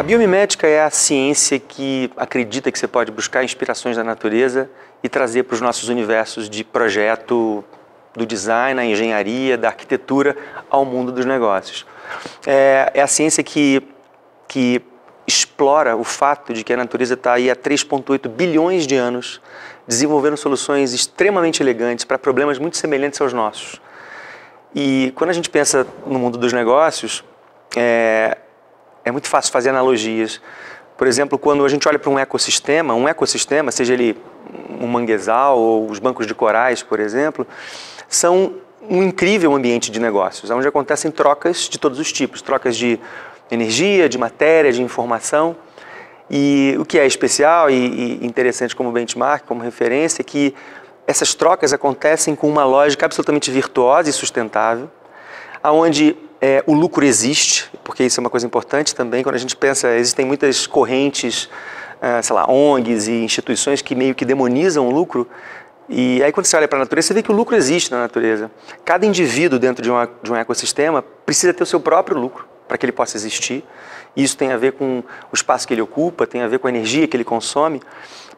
biomimética é a ciência que acredita que você pode buscar inspirações da natureza e trazer para os nossos universos de projeto, do design, da engenharia, da arquitetura, ao mundo dos negócios. É a ciência que explora o fato de que a natureza está aí há 3,8 bilhões de anos desenvolvendo soluções extremamente elegantes para problemas muito semelhantes aos nossos. E quando a gente pensa no mundo dos negócios, é muito fácil fazer analogias. Por exemplo, quando a gente olha para um ecossistema, seja ele um manguezal ou os bancos de corais, por exemplo, são um incrível ambiente de negócios, onde acontecem trocas de todos os tipos, trocas de energia, de matéria, de informação. E o que é especial e interessante como benchmark, como referência, é que essas trocas acontecem com uma lógica absolutamente virtuosa e sustentável, onde o lucro existe, porque isso é uma coisa importante também. Quando a gente pensa, existem muitas correntes, sei lá, ONGs e instituições que meio que demonizam o lucro, e aí quando você olha para a natureza, você vê que o lucro existe na natureza. Cada indivíduo dentro de um ecossistema precisa ter o seu próprio lucro para que ele possa existir. Isso tem a ver com o espaço que ele ocupa, tem a ver com a energia que ele consome,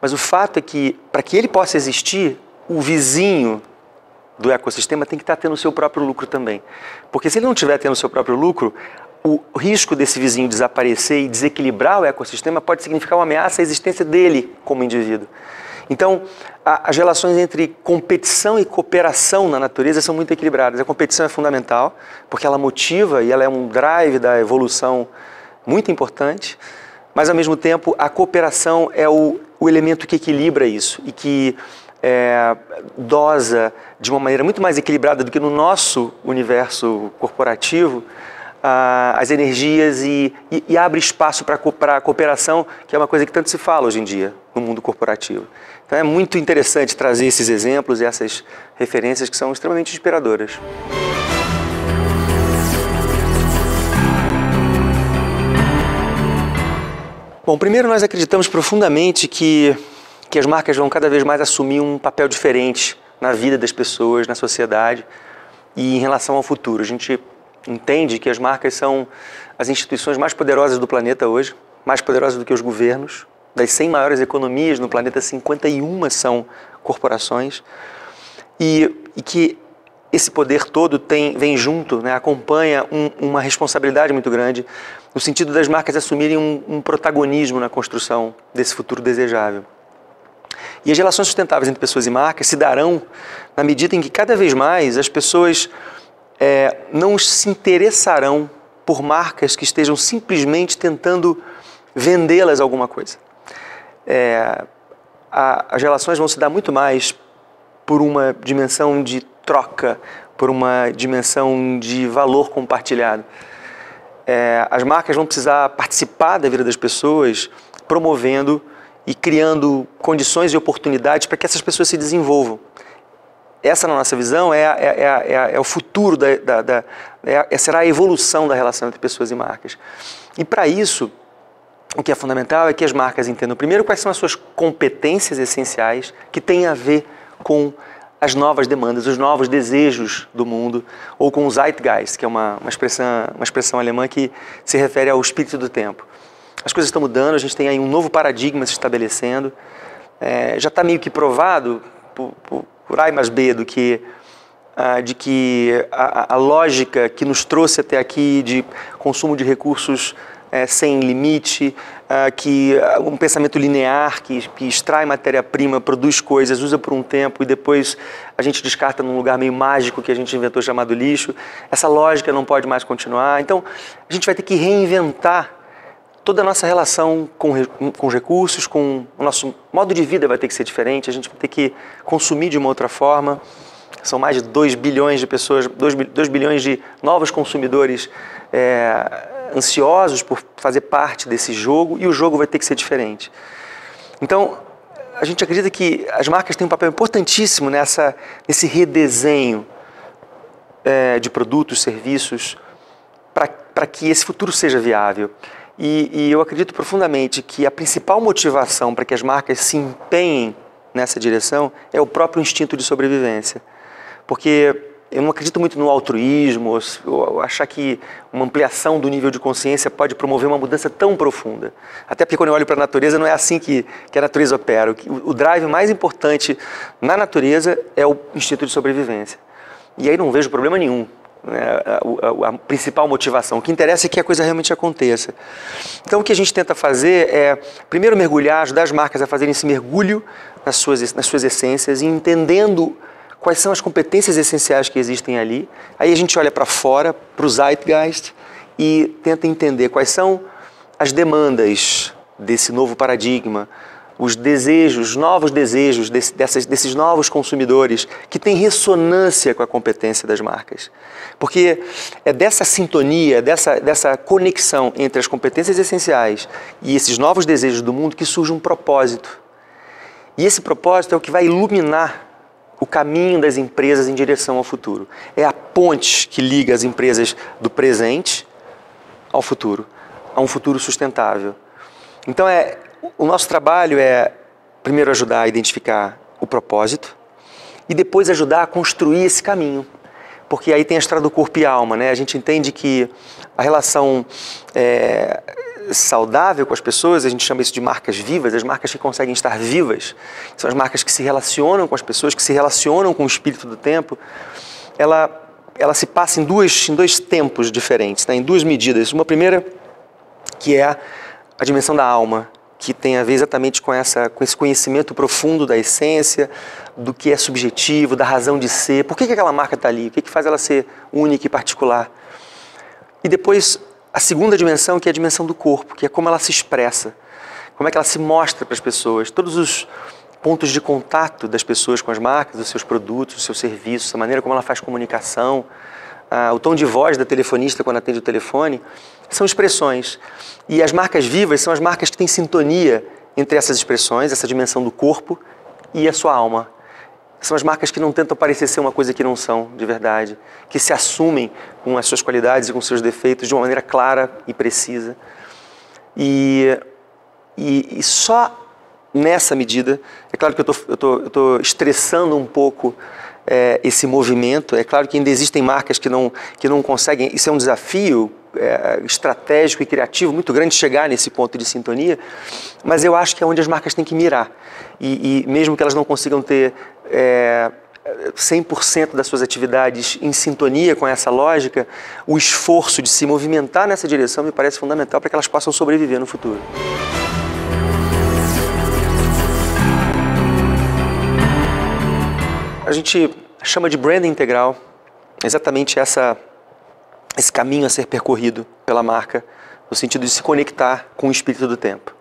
mas o fato é que, para que ele possa existir, o vizinho do ecossistema tem que estar tendo o seu próprio lucro também. Porque se ele não estiver tendo o seu próprio lucro, o risco desse vizinho desaparecer e desequilibrar o ecossistema pode significar uma ameaça à existência dele como indivíduo. Então, as relações entre competição e cooperação na natureza são muito equilibradas. A competição é fundamental, porque ela motiva e ela é um drive da evolução muito importante, mas, ao mesmo tempo, a cooperação é o elemento que equilibra isso e que dosa de uma maneira muito mais equilibrada do que no nosso universo corporativo as energias e abre espaço para a cooperação, que é uma coisa que tanto se fala hoje em dia no mundo corporativo. Então é muito interessante trazer esses exemplos e essas referências que são extremamente inspiradoras. Bom, primeiro nós acreditamos profundamente que as marcas vão cada vez mais assumir um papel diferente na vida das pessoas, na sociedade e em relação ao futuro. A gente entende que as marcas são as instituições mais poderosas do planeta hoje, mais poderosas do que os governos. Das 100 maiores economias no planeta, 51 são corporações. E que esse poder todo vem junto, né, acompanha uma responsabilidade muito grande, no sentido das marcas assumirem um protagonismo na construção desse futuro desejável. E as relações sustentáveis entre pessoas e marcas se darão na medida em que cada vez mais as pessoas não se interessarão por marcas que estejam simplesmente tentando vendê-las alguma coisa. As relações vão se dar muito mais por uma dimensão de troca, por uma dimensão de valor compartilhado. As marcas vão precisar participar da vida das pessoas, promovendo e criando condições e oportunidades para que essas pessoas se desenvolvam. Essa, na nossa visão, é o futuro, será a evolução da relação entre pessoas e marcas. E para isso, o que é fundamental é que as marcas entendam primeiro quais são as suas competências essenciais que têm a ver com as novas demandas, os novos desejos do mundo, ou com o Zeitgeist, que é uma expressão alemã que se refere ao espírito do tempo. As coisas estão mudando, a gente tem aí um novo paradigma se estabelecendo. Já está meio que provado, por A mais B, de que a lógica que nos trouxe até aqui de consumo de recursos sem limite, que um pensamento linear que extrai matéria-prima, produz coisas, usa por um tempo e depois a gente descarta num lugar meio mágico que a gente inventou chamado lixo. Essa lógica não pode mais continuar. Então, a gente vai ter que reinventar toda a nossa relação com os recursos, com o nosso modo de vida vai ter que ser diferente, a gente vai ter que consumir de uma outra forma. São mais de 2 bilhões de pessoas, 2 bilhões de novos consumidores ansiosos por fazer parte desse jogo, e o jogo vai ter que ser diferente. Então, a gente acredita que as marcas têm um papel importantíssimo nesse redesenho de produtos, serviços, para que esse futuro seja viável. E eu acredito profundamente que a principal motivação para que as marcas se empenhem nessa direção é o próprio instinto de sobrevivência. Porque eu não acredito muito no altruísmo, ou achar que uma ampliação do nível de consciência pode promover uma mudança tão profunda. Até porque quando eu olho para a natureza, não é assim que a natureza opera. O drive mais importante na natureza é o instinto de sobrevivência. E aí não vejo problema nenhum. A principal motivação. O que interessa é que a coisa realmente aconteça. Então o que a gente tenta fazer é, primeiro, mergulhar, ajudar as marcas a fazerem esse mergulho nas suas essências e entendendo quais são as competências essenciais que existem ali. Aí a gente olha para fora, para o Zeitgeist, e tenta entender quais são as demandas desse novo paradigma, os desejos, os novos desejos desses novos consumidores que têm ressonância com a competência das marcas. Porque é dessa sintonia, dessa conexão entre as competências essenciais e esses novos desejos do mundo que surge um propósito. E esse propósito é o que vai iluminar o caminho das empresas em direção ao futuro. É a ponte que liga as empresas do presente ao futuro, a um futuro sustentável. Então, o nosso trabalho é, primeiro, ajudar a identificar o propósito e depois ajudar a construir esse caminho. Porque aí tem a história do corpo e alma, né? A gente entende que a relação saudável com as pessoas, a gente chama isso de marcas vivas, as marcas que conseguem estar vivas, são as marcas que se relacionam com as pessoas, que se relacionam com o espírito do tempo. Ela se passa em dois tempos diferentes, né? Em duas medidas. Uma primeira, que é a dimensão da alma, que tem a ver exatamente com esse conhecimento profundo da essência, do que é subjetivo, da razão de ser, por que aquela marca está ali, o que faz ela ser única e particular. E depois, a segunda dimensão, que é a dimensão do corpo, que é como ela se expressa, como é que ela se mostra para as pessoas, todos os pontos de contato das pessoas com as marcas, os seus produtos, os seus serviços, a maneira como ela faz comunicação, o tom de voz da telefonista quando atende o telefone, são expressões. E as marcas vivas são as marcas que têm sintonia entre essas expressões, essa dimensão do corpo e a sua alma. São as marcas que não tentam parecer ser uma coisa que não são, de verdade, que se assumem com as suas qualidades e com os seus defeitos de uma maneira clara e precisa. E só nessa medida, é claro que eu estou estressando um pouco esse movimento, é claro que ainda existem marcas que não conseguem, isso é um desafio estratégico e criativo muito grande chegar nesse ponto de sintonia, mas eu acho que é onde as marcas têm que mirar. E mesmo que elas não consigam ter 100% das suas atividades em sintonia com essa lógica, o esforço de se movimentar nessa direção me parece fundamental para que elas possam sobreviver no futuro. A gente chama de branding integral exatamente esse caminho a ser percorrido pela marca, no sentido de se conectar com o espírito do tempo.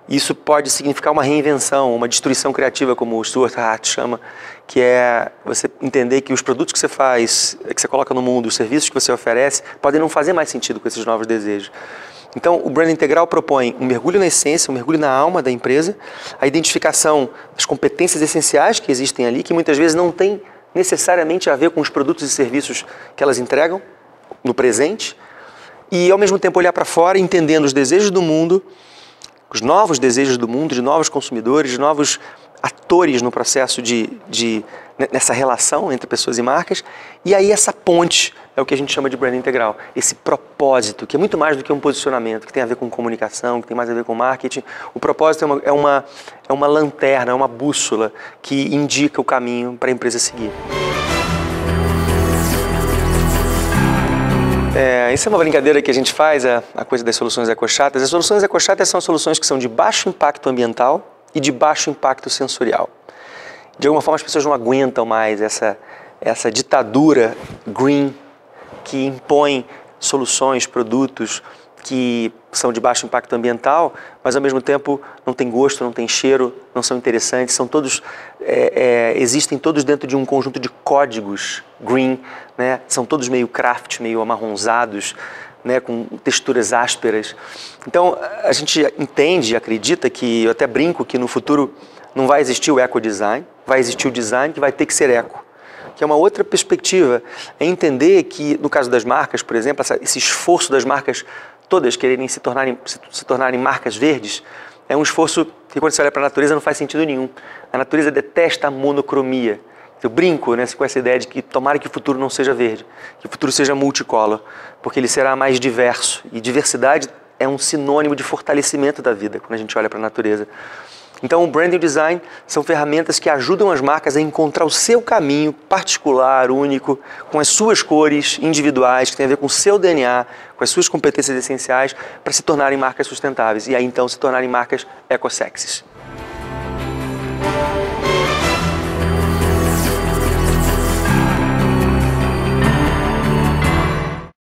Isso pode significar uma reinvenção, uma destruição criativa, como o Stuart Hart chama, que é você entender que os produtos que você faz, que você coloca no mundo, os serviços que você oferece, podem não fazer mais sentido com esses novos desejos. Então, o brand integral propõe um mergulho na essência, um mergulho na alma da empresa, a identificação das competências essenciais que existem ali, que muitas vezes não têm necessariamente a ver com os produtos e serviços que elas entregam no presente, e ao mesmo tempo olhar para fora, entendendo os desejos do mundo, os novos desejos do mundo, de novos consumidores, de novos atores no processo nessa relação entre pessoas e marcas, e aí essa ponte é o que a gente chama de brand integral, esse propósito, que é muito mais do que um posicionamento, que tem a ver com comunicação, que tem mais a ver com marketing. O propósito é uma lanterna, é uma bússola que indica o caminho para a empresa seguir. Isso é uma brincadeira que a gente faz, a coisa das soluções ecochatas. As soluções ecochatas são soluções que são de baixo impacto ambiental e de baixo impacto sensorial. De alguma forma as pessoas não aguentam mais essa ditadura green que impõe soluções, produtos que são de baixo impacto ambiental, mas ao mesmo tempo não tem gosto, não tem cheiro, não são interessantes, são todos, existem todos dentro de um conjunto de códigos green, né? São todos meio craft, meio amarronzados, né? Com texturas ásperas. Então a gente entende e acredita que, eu até brinco que no futuro não vai existir o ecodesign, vai existir o design que vai ter que ser eco. Que é uma outra perspectiva, é entender que, no caso das marcas, por exemplo, esse esforço das marcas todas quererem se tornarem marcas verdes, é um esforço que, quando você olha para a natureza, não faz sentido nenhum. A natureza detesta a monocromia, Eu brinco, né, com essa ideia de que tomara que o futuro não seja verde, que o futuro seja multicolor, porque ele será mais diverso. E diversidade é um sinônimo de fortalecimento da vida, quando a gente olha para a natureza. Então, o branding design são ferramentas que ajudam as marcas a encontrar o seu caminho particular, único, com as suas cores individuais, que tem a ver com o seu DNA, com as suas competências essenciais, para se tornarem marcas sustentáveis e aí então se tornarem marcas ecossexys.